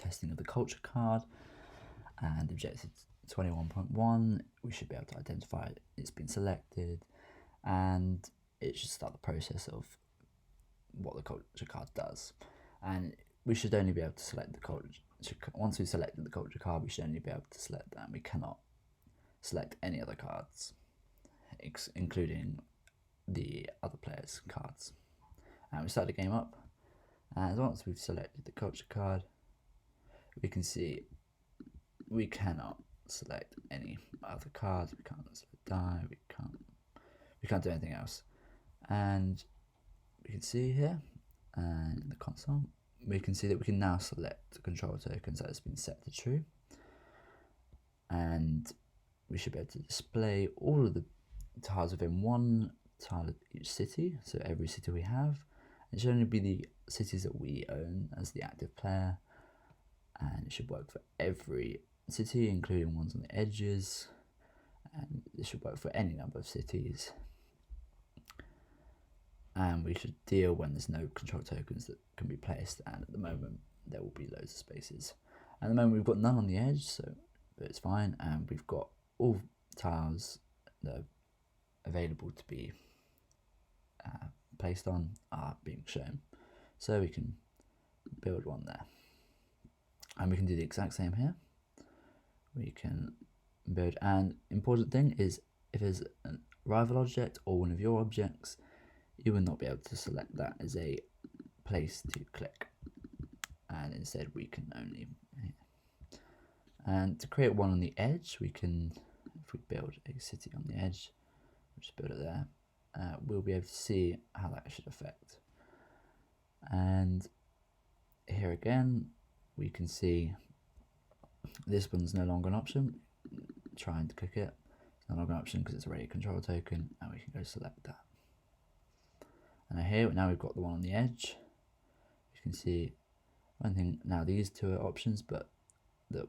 testing of the culture card, and objective 21.1, we should be able to identify it's been selected, and it should start the process of what the culture card does. And we should only be able to select the culture. Once we've selected the culture card, we should only be able to select that, and we cannot select any other cards, including the other players' cards. And we start the game up, and once we've selected the culture card, we can see we cannot select any other cards. We can't select die. We can't do anything else. And we can see here, and in the console, we can see that we can now select the control tokens that has been set to true, and we should be able to display all of the tiles within one tile of each city. So every city we have, it should only be the cities that we own as the active player, and it should work for every city, including ones on the edges, and this should work for any number of cities. And we should deal when there's no control tokens that can be placed, and at the moment there will be loads of spaces. At the moment we've got none on the edge, so it's fine, and we've got all tiles that are available to be placed on are being shown, so we can build one there. And we can do the exact same here. We can build, and important thing is, if there's a rival object or one of your objects, you will not be able to select that as a place to click, and instead we can only, and to create one on the edge, we can, if we build a city on the edge, we'll just build it there, we'll be able to see how that should affect. And here again, we can see this one's no longer an option. Trying to click it, it's no longer an option because it's already a control token, and we can go select that. And here, now we've got the one on the edge. You can see one thing, now these two are options, but the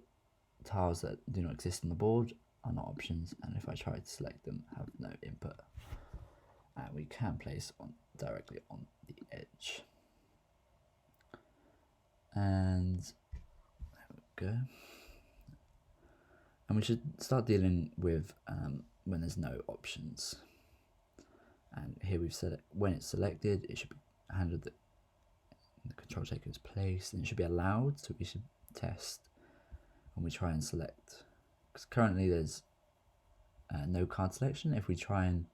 tiles that do not exist on the board are not options, and if I try to select them, have no input. And we can place on directly on the edge. And there we go. And we should start dealing with when there's no options. And here we've said when it's selected, it should be handled that the control token is placed, and it should be allowed. So we should test when we try and select, because currently there's no card selection. If we try and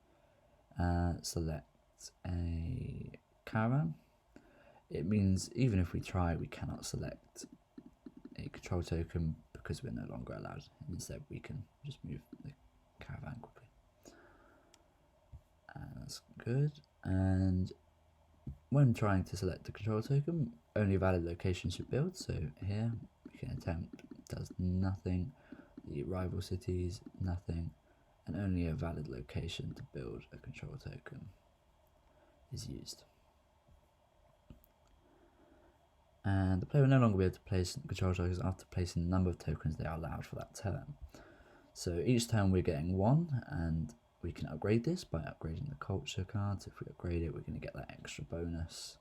select a caravan, it means even if we try, we cannot select a control token because we're no longer allowed. Instead, we can just move the caravan quickly. And that's good. And when trying to select the control token, only valid location should build. So here we can attempt, does nothing. The rival cities, nothing. And only a valid location to build a control token is used. And the player will no longer be able to place control tokens after placing the number of tokens they are allowed for that turn. So each turn we're getting one, and we can upgrade this by upgrading the culture cards. If we upgrade it, we're going to get that extra bonus.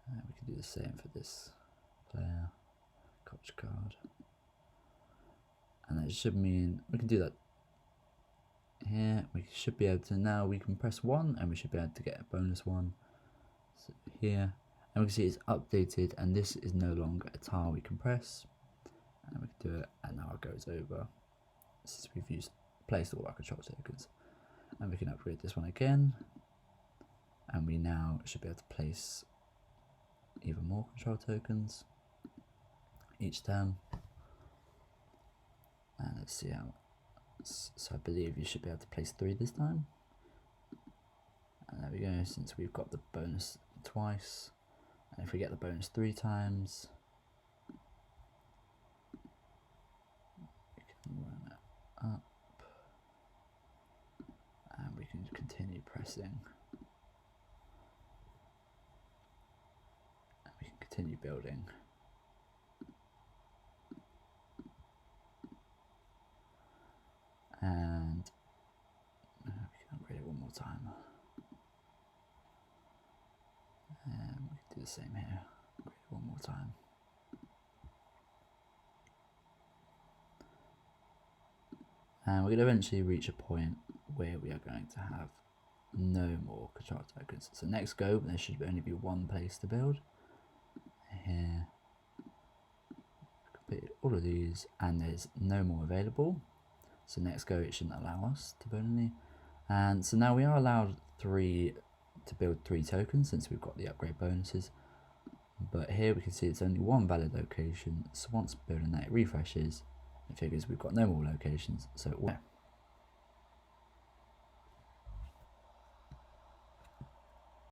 And we can do the same for this player, culture card. And that should mean we can do that here. We should be able to, now we can press 1 and we should be able to get a bonus 1. So here, and we can see it's updated, and this is no longer a tile we can press. And we can do it, and now it goes over since we've placed all our control tokens. And we can upgrade this one again, and we now should be able to place even more control tokens each turn. And let's see how, so I believe you should be able to place 3 this time. And there we go, since we've got the bonus twice, and if we get the bonus 3 times, we can run it up, and we can continue pressing, and we can continue building. And we can upgrade it one more time. And we can do the same here, upgrade it one more time. And we're going to eventually reach a point where we are going to have no more control tokens. So next go, there should only be one place to build. Here, complete all of these, and there's no more available. So next go, it shouldn't allow us to build any. And so now we are allowed to build 3 tokens since we've got the upgrade bonuses. But here we can see it's only one valid location. So once building that, it refreshes. It figures we've got no more locations. So